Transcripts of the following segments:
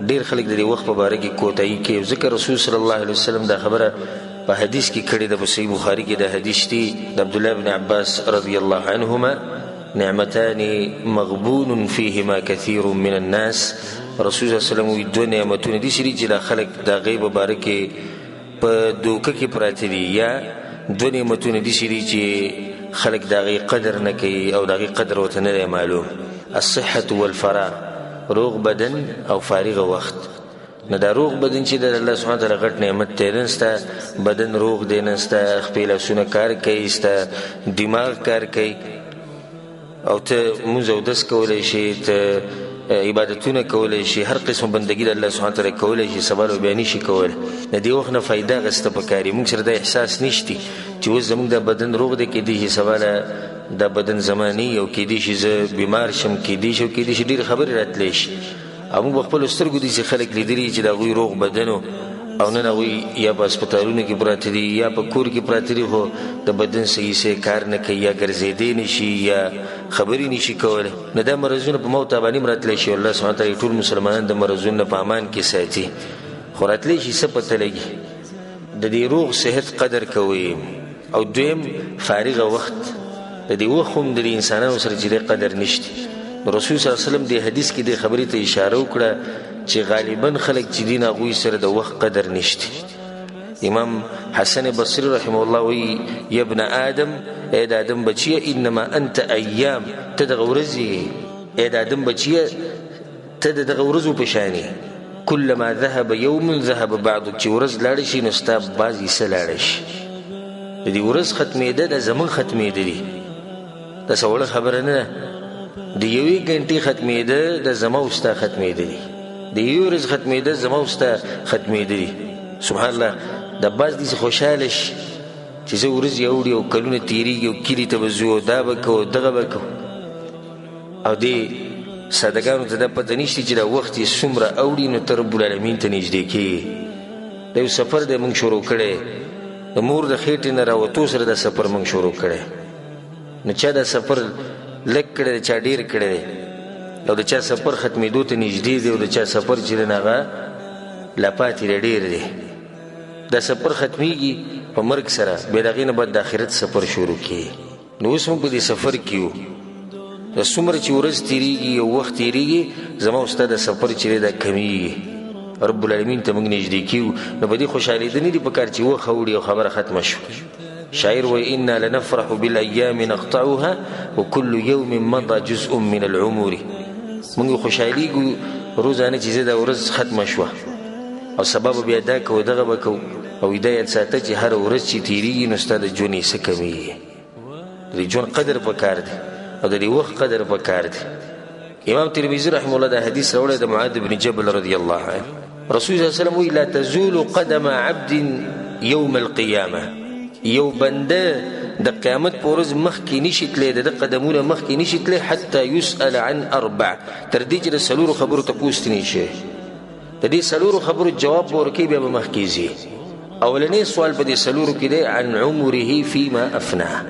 ډیر خلک د دې وخت په باره کې کوتاهي کوي. ځکه رسول صلی الله علیه وسلم دا خبره په حدیث کې کړې ده. په صحیح بخاري کې دا حدیث دی د عبدالله بن عباس رضی الله عنهما: نعمتان مغبون فيهما كثير من الناس. رسول صلی الله علیه وسلم وی دوه نعمتونه دي چې دا خلک د هغې په باره کې په دوکه کې پراته دي، یا دوه نعمتونه دي چې خلک د هغې قدر نه کوي او د هغې قدر ورته نه دی معلوم: الصحة والفراغ، روغ بدن او فارغ وخت. نه دا روغ بدن چې د الله سبحانه وتعالی غټ نعمت دی، نن ستا بدن روغ دی، نن ستا خپې لاسونه کار کوي، ستا دماغ کار کوي او ته مونځ اودس کولی شي، ته عبادتونه کولی شي، هر قسم بندګي د الله سبحانه وتعالی کولی شي، سبا لو بیا نشي کولی. د دې وخت نه فایده اخیسته پکار دي. موږ سره دا احساس نشتی چې اوس زموږ دا بدن روغ دی، کیدای شي سبا دا بدن زماني او کیدای شي زه بیمار شم، کیدای شي ډېرې خبرې راتلی شي. او موږ په خپلو سترګو داسې خلک لیدلي چې د هغوی روغ بدن او نن هغوی یا په هسپتالونو کې پراته دي یا په کور کې پراته دي، خو د بدن صحیح کار نه کوي، یا ګرځېدی نشي یا خبرې نشي کولی. نو دا مرضونه په موت باندې هم راتلی شي. الله سبحانه وتعالی ټول مسلمانان د مرضونو په امان کې ساتي، خو راتلی شي څه پته لګي. د دې روغ صحت قدر کوئ. او دویم فارغه وخت. د دې وخت هم د انسانانو سره چې د قدر نشته. رسول صلی الله علیه وسلم د حدیث کې د خبرې ته اشاره وکړه چې غالبا خلک چې دین هغوی سره د وخت قدر نشته. امام حسن بصری رحمه الله وی: یا ابن آدم، ای د آدم بچیه، انما انت ایام، ته دغه ورځې، ای د آدم بچیه ته د دغه ورځو په شانې. کلما ذهب یوم ذهب بعضک، چې ورځ لاړه شي نو ستا بعض حصه لاړه شي. د دې ورځ ختمېده د زمون ختمېده دي، دا څه وړه خبره نه ده. د یوې ګنټې ختمېده د زما او ستا ختمېده دي، د یوې ورځ ختمېده زما او ستا ختمېده دي. سبحان الله. دا بعض داسې خوشحاله شي چې زه ورځې اوړي او کلونه تېرېږي او کلي ته به ځو، دا به کوو دغه به کوو، او دې سادهګانو ته دا پته نشته چې دا وخت یې څومره اوړي نو ته رب العالمین ته نږدې کېږي. دا یو سفر دی موږ شروع کړی، د مور د خېټې نه راوتو سره دا سفر موږ شروع کړی. نو چا دا سفر لږ کړی دی، چا ډېر کړی دی، او د چا سفر ختمېدو ته نږدې دی، او د چا سفر چې دی هغه لا پاتې دی، ډېر دی. دا سفر ختمېږي په مرګ سره، بیا د هغې نه بعد د آخرت سفر شروع کېږي. نو اوس موږ په دې سفر کې یو. دا څومره چې ورځ تېرېږي او وخت تېرېږي، زما او ستا د سفر چې دی دا کمیږي، رب العالمین ته موږ نږدې کېږو. نو په دې خوشحالېده نه دي پکار چې وخت اوړي او خبره ختمه شوه. شاعر وی: انا لنفرح بالایام نقطعها وكل يوم مضى جزء من العمر. موږ خوشحالېږو روزانه چې زه دا ورځ ختمه شوه او سبب بیا دا کوو دغه به کوو. او هدایت ساته چې هره ورځ چې تېرېږي نو ستا د ژوند حصه کمیږي. د دې ژوند قدر پکار دی او د دې وخت قدر پکار دی. امام ترمذي رحمه الله دا حدیث راوړی د معاذ بن جبل رضی الله عنه. رسول صلی الله علیه وسلم وی: لا تزول قدم عبد یوم القیامه. یو بنده د قیامت په ورځ مخکې نشي تللی، د قدمونه مخکې نشي تللی حتی یسأل عن اربع، تر دې چې د څلورو خبرو تپوس ترې شي. د دې څلورو خبرو جواب به ورکوي، بیا به مخکې ځي. اولنی سوال په دې څلورو کې دی عن عمره فيما افناه.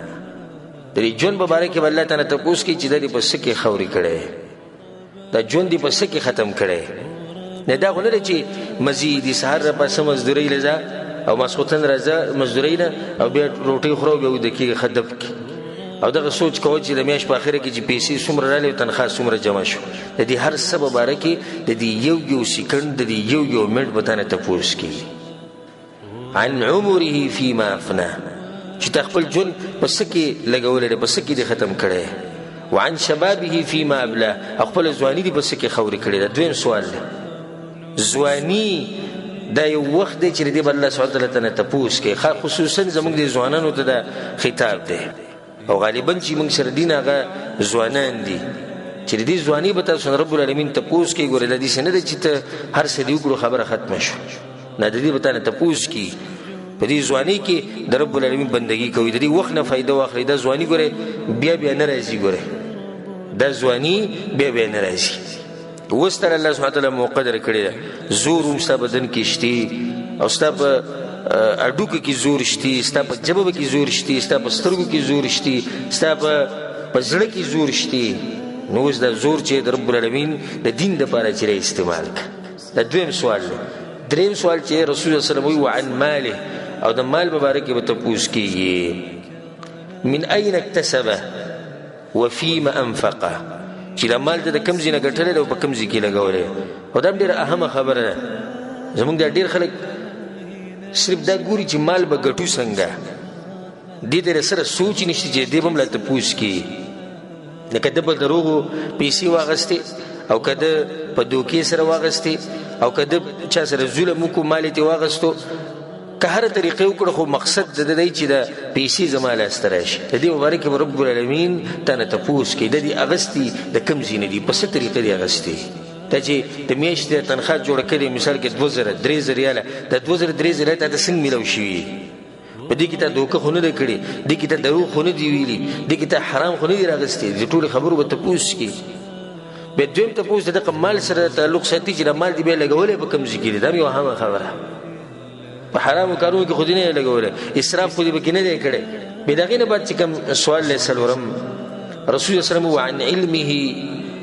د دې ژوند په باره کې به الله تعالی تپوس کوي چې دا دې په څه کې خورې کړی، دا ژوند دې په څه کې ختم کړی. نه دا خو نه دی چې مزید د سهار راپاسه مزدورۍ له ځه او ماسخوتن راځه مزدورۍ نه او بیا روټۍ خورو بیا ویده کېږي ښه دب کې، او دغه سوچ کوه چې د میاشت په اخره کې چې پیسې څومره راغلې او تنخوا څومره جمع شو. د دې هر څه په باره کې د دې یو سیکنډ، د دې یو منټ به تا نه تپوس کېږي. عن عمره فيما افناه، چې تا خپل ژوند په څه کې لګولی دی، په څه کې دې ختم کړی. وعن شبابه فيما ابلاه، خپل ځواني دې په څه کې خورې کړې ده. دویم سوال دی. ځواني دا یو وخت دی چې دې به الله سبحانه وتعالی ته نه تپوس کوي. خصوصا زموږ د ځوانانو ته دا خطاب دی، او غالبا چې موږ سره دین هغه ځوانان دي چې د دې ځواني به تاسو رب العالمین تپوس کوي. ګورې د دې څه نه دی چې ته هر څه دې وکړو خبره ختمه شو، نه، د دې به تا نه تپوس کوي. په دې ځواني کې د رب العالمین بندګي کوي، د دې وخت نه فایده واخلئ. دا ځواني ګورې بیا نه راځي، ګورې دا ځواني بیا نه راځي. اوس تر الله سبحانه وتعالی مقدر کړی ده. زور هم ستا بدن کې شته، او ستا په اډوکو کې زور شته، ستا په ژبه کې زور شته، ستا په سترګو کې زور شته، ستا په زړه کې زور شته. نو اوس دا زور چې د رب العالمین د دین دپاره چې استعمال کړه، دا دویم سوال دی. دریم سوال چې رسول الله صلی الله علیه وسلم وی وعن ماله او د مال مبارک به تپوس کیږي من اين اكتسبه وفيما انفقه چې دا مال د کوم ځای نه ګټلی دی او په کوم ځای کې لګولی. او دا ډېره اهمه خبره ده. زموږ دا ډېر خلک صرف دا ګوري چې مال به ګټو څنګه، دې ته سره سوچ نشته چې دې به هم لا تپوس کیږي. لکه ده په دروغو پیسې واغستې او که ده په دوکې سره واغستې او که ده چا سره ظلم وکړو مال یې ترې واغستو، که هره طریقې وکړه خو مقصد د ده دی چې د پیسې زما لاسته راشي. د دې مبارک به رب العالمین تا نه تپوس کوي د دې اغستې د کوم ځای نه دي، په څه طریقه دې اغستې. ته چې د میاشتې تنخواه جوړه کړې مثال کې 2000 3000 ریاله، د 2000 3000 ریاله ته د څنګه میلاو شوي؟ په دې کې ته دوکه خو نه ده کړې، دې کې ته دروغ خو نه دي ویلي، دې کې ته حرام خو نه دي راغستې. د ټولې خبرو به تپوس کوي. بیا دویم تپوس د دغه مال سره تعلق ساتي چې دا مال دې بیا لګولی په کوم ځای کې دي. دا یو اهمه خبره. په حرامو کارونو کې خو دې نه لګولی، اسراف خو دې پکې نه دی کړی. بیا د هغې نه بعد چې کوم سوال دی څلورم، رسول الله صلی الله علیه وسلم وعن علمه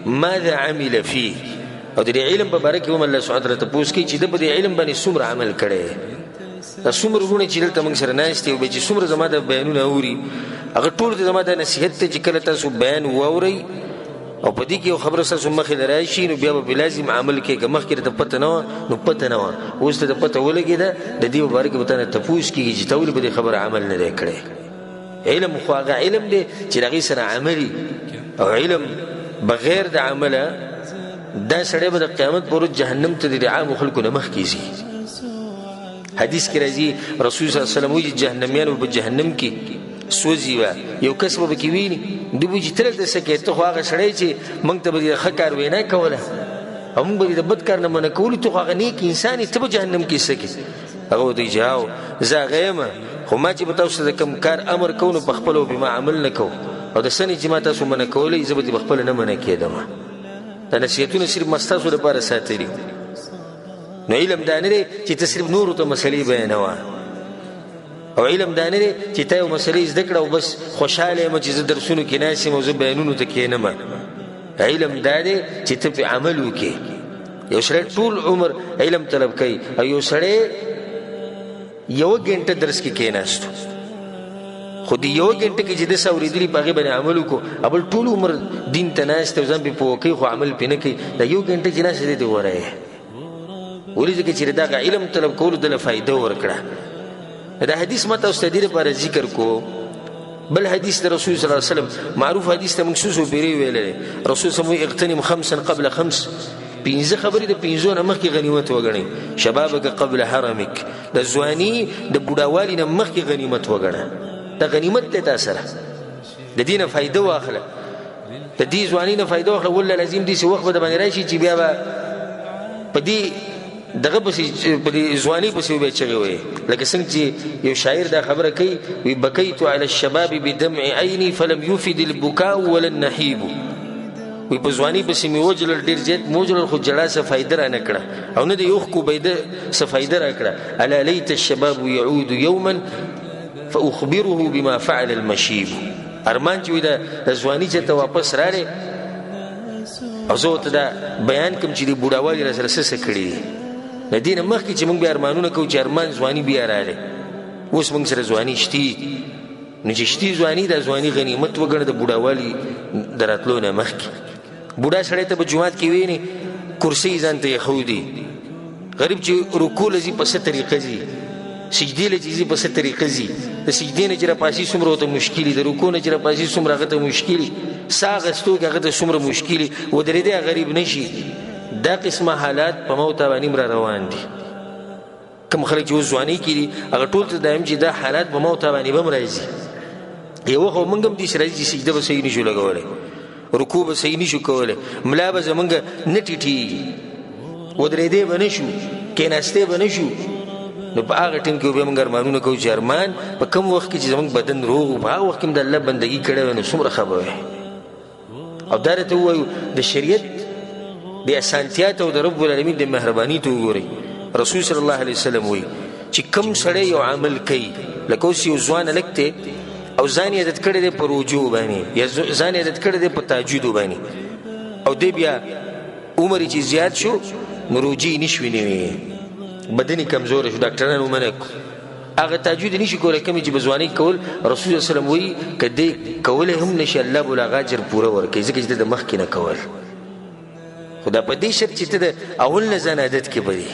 ماذا عمل فيه، او د دې علم په باره کې هم الله سبحانه وتعالی تپوس کوي چې ده په دې علم باندې څومره عمل کړی. دا څومره وروڼه چې دلته موږ سره ناست یو، چې څومره زما د بیانونه اوري، هغه ټول د زما د نصیحت ته چې کله تاسو بیان واورئ او په دې کې یو خبره ستاسو مخې ته راشي، نو بیا به لازم عمل کوې. که مخکې ته پته نه وه نو پته نه وه، اوس ته د پته ولګېده، د دې مبارک به تا نه تپوس کېږي چې ته ولې په دې خبره عمل نه دی کړی. علم خو هغه علم دی چې د هغې سره عملي، او علم بغیر د عمله دا سړی به د قیامت پر ورځ جهنم ته د عامو خلکو نه مخکې ځي. حدیث کې راځي رسول صلی الله علیه وسلم وایي جهنمیان به په جهنم کې سوځي وه، یو کس به پکې ویني، دوی به چې ته دلته څه کوې؟ ته خو هغه سړی چې موږ ته به د ښه کار وینا کوله او موږ به د بد کار نه منع کولو، ته خو هغه نیک انسان یې، ته به جهنم کې څه کوې؟ هغه ورته وایي چې هاو زه هغه یم، خو ما چې به تاسو ته د کوم کار امر کوو نو په خپله به ما عمل نه کوو، او د څه نه چې ما تاسو منع کولی زه به دې په خپله نه منع کېدم. دا نصیحتونه صرف ما ستاسو لپاره ساتلي. نو علم دا نه دی چې ته صرف نورو ته مسلې بیانوه، او علم دا نه دی چې ته یو مسلې زده کړه او بس خوشحاله یم چې زه درسونو کې ناست یم او زه بیانونو ته کښېنم. علم دا دی چې ته پې عمل وکړې. یو سړی ټول عمر علم طلب کوي او یو سړی یوه ګنټه درس کې کښېناستو، خو د یوه ګنټه کې چې ده څه اورېدلي په هغې باندې عمل وکړو، بل ټول عمر دین ته ناست او ځان پې پوه کوي خو عمل پې نه کوي. دا یو ګنټه چې ناست دی غوره یې. ولې ځکه چې د دغه علم طلب کولو دله فایده ورکړه. دا حدیث ما تاسو ته دې لپاره ذکر کو. بل حدیث د رسول صلی الله علیه وسلم معروف حدیث ته موږ څو پیرې ویلی. رسول صلی الله علیه وسلم اغتنم خمسا قبل خمس، 5 خبرې د 5 نه مخکې غنیمت وګڼئ. شبابک قبل حرمک، د ځواني د بوډاوالي نه مخکې غنیمت وګڼه. دا غنیمت دی تا سره، د دې نه فایده واخله، د دې ځواني نه فایده واخله. والله لازم داسې وخت به د باندې راشي چې بیا به په دې دغه پسې په دې ځواني پسې بیا چغې وایي. لکه څنګه چې یو شاعر دا خبره کوي، وی بکیت علی الشباب بدمع عیني فلم یفد البکاء ولا النحیب. وی په ځواني پسې مې وجلل، ډېر زیات مې وجلل، خو جړا څه فایده را نه کړه او نه د اوښکو بیده څه فایده را کړه. الا لیت الشباب یعود یوما فاخبره بما فعل المشیب. ارمان چې وی د ځواني چې ته واپس راغې او زه ورته دا بیان کوم چې د بوډاوالي را سره څه کړي دي. د دې نه مخکې چې موږ بیا ارمانونه کوو چې ارمان ځواني بیا راغې، اوس موږ سره ځواني شتي، نو چې شتي ځواني دا ځواني غنیمت وګڼه د بوډاوالي د راتلو نه مخکې. بوډا سړی ته به جومات کې وینې کرسۍ ځان ته ایښودي، غریب چې رکوع له ځي په څه طریقه ځي، سجدې له چې ځي په څه طریقه ځي، د سجدې نه چې راپاسي څومره ورته مشکل، د رکوع نه چې راپاسي څومره هغه ته مشکل، ساه اخیستو کې هغه ته څومره مشکل، ودرېدی غریب نه شي. دا قسمه حالات په موته باندې را روان دي. کوم خلک چې اوس ځواني کې دي هغه ټول ته دایم چې دا حالات په موته باندې به هم راځي. یو خو موږ هم داسې راځي چې سجده به صحیح نشو لګولی، رکوع به صحیح نشو کولی، ملا به زمونږ نه ټیټېږي، ودرېدی به نه شو، کېناستی به نه شو. نو په هغه ټیم کې بیا موږ ارمانونه کوو چې ارمان په کوم وخت کې چې زموږ بدن روغ و په هغه وخت کې هم د الله بندګي کړې وی نو څومره ښه به وی. او دا راته ووایو د شریعت د اسانتیا ته او د رب العالمین د مهرباني ته وګورئ. رسول صلی الله علیه وسلم وی چې کوم سړی یو عمل کوي، لکه اوس یو ځوان هلک دی او ځان یې عادت کړی دی په روجو باندې یا ځان یې عادت کړی دی په تهجدو باندې، او دی بیا عمر چې زیات شو نو روجي نشوي نیوي بدن کمزور شو ډاکټرانو منع هغه تهجد نشي کولای کوم چې بزوانی کول رسول الله صلی الله علیه وسلم وی کدی کول هم نشي الله بولا غاجر پوره ورکي ځکه چې د مخ کې نه کول خدا په دې شرط چې ته اول نه ځان عادت کې بدی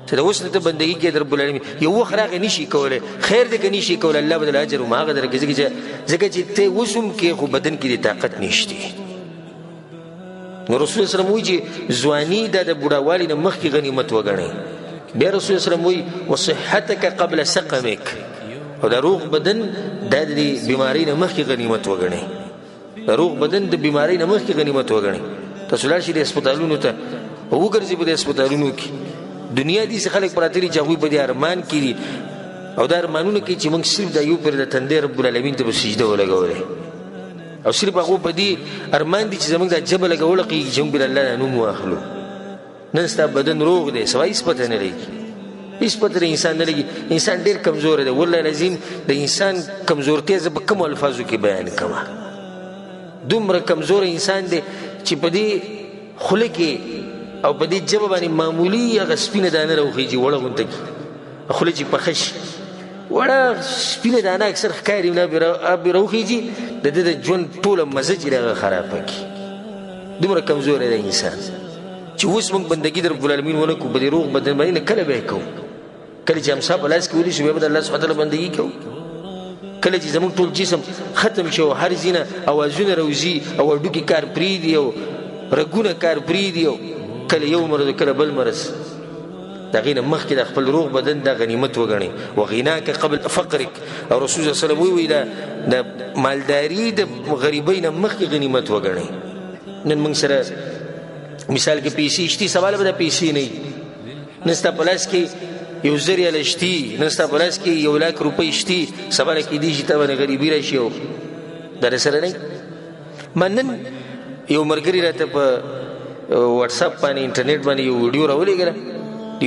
ته د اوس ته بندګي کې در رب العالمین یو وخت راغی نشي کولای خیر دې کې نشي کولای الله بدل اجر ما غدر کې ځکه چې ته وسم کې خو بدن کې طاقت نشته نو رسول الله صلی الله علیه وسلم وی چې ځواني د بوډاوالي نه مخ کې غنیمت وګڼي بیا رسول الله صلی الله علیه وسلم وی وصحتک قبل سقمک او د روغ بدن د بیماری نه مخ کې غنیمت وګڼي د روغ بدن د بیماری نه مخ کې غنیمت وګڼي تاسو لار شي د هسپتالونو ته وګرځي په هسپتالونو کې دنیا دي څخه خلک پراتري چې هغه په دې ارمان کې او د ارمانونو کې چې موږ صرف د یو پر د تندې رب العالمین ته سجده ولګولې او صرف هغه په دې ارمان دي چې زموږ د جبل لګول کې چې موږ بل الله نوم واخلو نن ستا بدن روغ دی سوای سپته نه لګي هیڅ پته انسان نه لګي انسان ډیر کمزور دی والله لازم د انسان کمزورتیا ز په کوم الفاظو کې بیان کما دومره کمزور انسان دی چې په دې خله کې او په دې جواب باندې معمولی هغه سپینه دانه راوخیږي وړه غونته کې خله چې پخش وړه سپینه دانه اکثر ښکاري نه به راوخیږي د دې د ژوند ټوله مزه چې هغه خراب کړي دومره کمزور دی انسان چې اوس موږ بندګي در رب العالمین ونه کو په دې روغ بدن باندې کله به کوو کله چې امسا په لاس کې ولې شو به الله سبحانه وتعالی بندګي کوو کله چې زموږ ټول جسم ختم شو هر زینه اوازونه روزي او ډوکی کار پریدي او رګونه کار پریدي او کله یو مرض کله بل مرض دغه مخکې د خپل روغ بدن د غنیمت وګڼي وغناک قبل فقرک او رسول الله صلی الله علیه وسلم وی د مالداری د غریبین مخکې غنیمت وګڼي نن موږ سره مثال کې پیسې شتي سوال به د پیسې نه نستا پلاس کې یو زری لشتي نستا پلاس کې یو لاک روپۍ شتي سوال کې دي چې ته غریبی راشي او در سره نه منن یو مرګري راته په واتس اپ باندې انټرنیټ باندې یو ویډیو راولېګره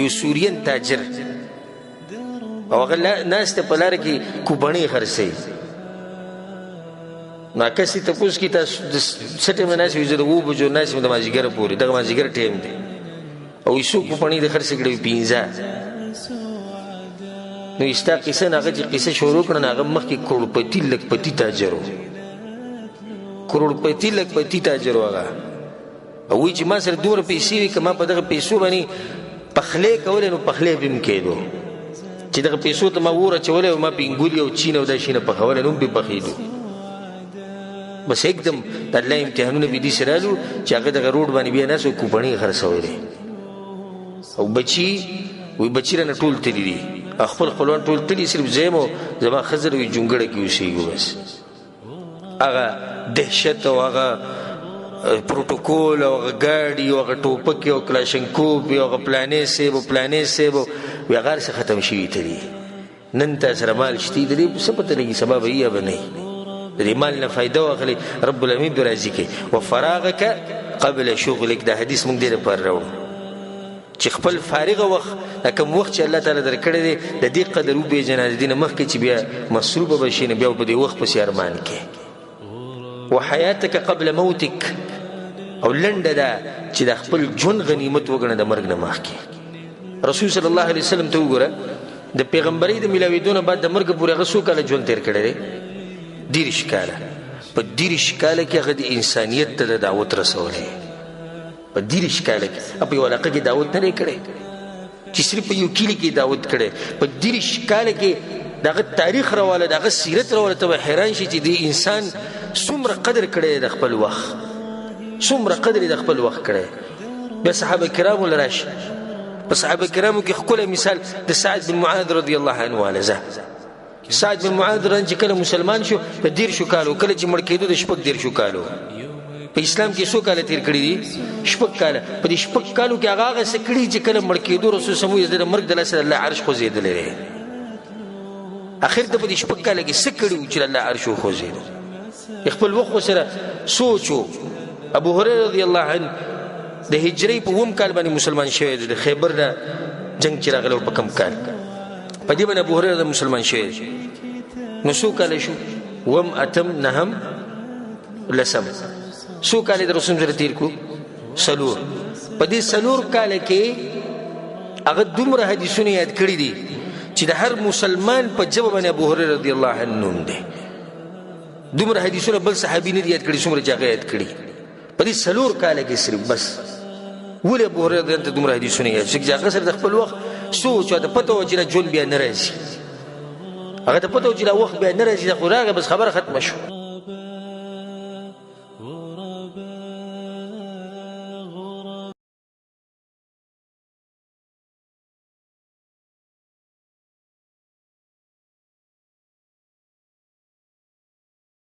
یو سورین تاجر او هغه ناس ته په لار کې کوپنۍ خرڅي ناکسي ته پوس کی تاسو د سټه مناس یو زره وو بجو ناس د ماجیګر پورې دغه ماجیګر ټیم دی او یسو کوپنۍ د خرڅ کړي پینځه نو استا قصه هغه چې قصه شروع کړه هغه مخکې کروڑپتی لکپتی تاجرو کروڑپتی لکپتی تاجرو هغه او وی چې ما سره دومره پیسې وي که ما په دغه پیسو باندې پخلی کولی نو پخلی به م کېدو چې دغه پیسو ته ما اور اچولی او ما پینګولي او چین او دا شینه پخولی نو هم پې پخېدو بس एकदम د الله امتحانونه به دې سره رالو چې هغه دغه روډ باندې بیا ناست او کوپنۍ خرڅولی او بچي وی بچي رانه ټول تلي دي خپل خپلوان ټول تلي صرف زه یم او زما ښځه وي جونګړه کې اوسېږو بس هغه دهشت او هغه پروتوکول او هغه ګاډي او هغه ټوپک او کلاشنکوف او هغه پلانې سیب او پلانې سیب وی هغه هر څه ختم شوي تلي نن تا سره مال شتي د دې څه پته لګي سبا به یې به نه د دې مال نه فایده واخلي رب العالمین به راضي کوي وفراغک قبل شغلک دا حدیث موږ دې لپاره راوړو چې خپل فارغه وخت دا کوم وخت چې الله تعالی درکړی دی د دې قدر وپېژنه د دې نه مخکې چې بیا مصروفه به شي نه بیا په دې وخت پسې ارمان کې وحیاتک قبل موتک او لنډه ده چې د خپل ژوند غنیمت وګڼه د مرګ نه مخکې رسول صلی الله علیه وسلم ته وګوره د پیغمبرۍ د میلاوېدو نه بعد د مرګ پورې هغه څو کاله ژوند تېر کړی دی 30 کاله په 30 کاله کې هغه د انسانیت ته د دعوت رسولی په 30 کاله کې په یو علاقه کې دعوت نه دی کړی چې صرف په یو کلي کې دعوت کړی په 30 کاله کې دغه تاریخ راواله دغه سیرت راواله ته حیران شي چې د انسان څومره قدر کړی د خپل وخت څومره قدر د خپل وخت کړی بیا صحابه کرامو لراش په صحابه کرامو کې ښکلی مثال د سعد بن معاذ رضی الله عنه والزه سعد بن معاذ چې کله مسلمان شو په 10 کالو کله چې مړ کېدو د 10 کالو په اسلام کې څو کاله تیر کړي دي 10 کاله په دې 10 کالو کې هغه څه کړي چې کله مړ کېدو رسول سمو یې د مرګ د لاسه الله عرش خوځېدلی دی اخر ته په دې 10 کاله کې څه کړي چې الله عرش خوځېدو خپل وخت سره سوچو ابو هريره رضی الله عنه د هجري په 1 کال باندې مسلمان شوی دی د خیبر نه جنگ چې راغلی په کم کال په دې باندې ابو هريره مسلمان شوی نو څو کال شو وم اتم نهم لسم څو کال د رسول سره تیر کو سلور په دې 4 کاله کې هغه دومره حدیثونه یاد کړي دي چې د هر مسلمان په ژبه باندې ابو هريره رضی الله عنه نوم دی. دومره حدیثونه بل صحابي نه یاد کړي څومره چې هغه یاد کړي په دې 4 کاله کې صرف. بس ولې ابو هريره رضی الله عنه دومره حدیثونه یاد چې هغه سره د خپل وخت سوچ او د پته و چې ژوند بیا نه راځي، هغه ته پته و چې وخت بیا نه راځي، خو راغی بس خبره ختمه شو.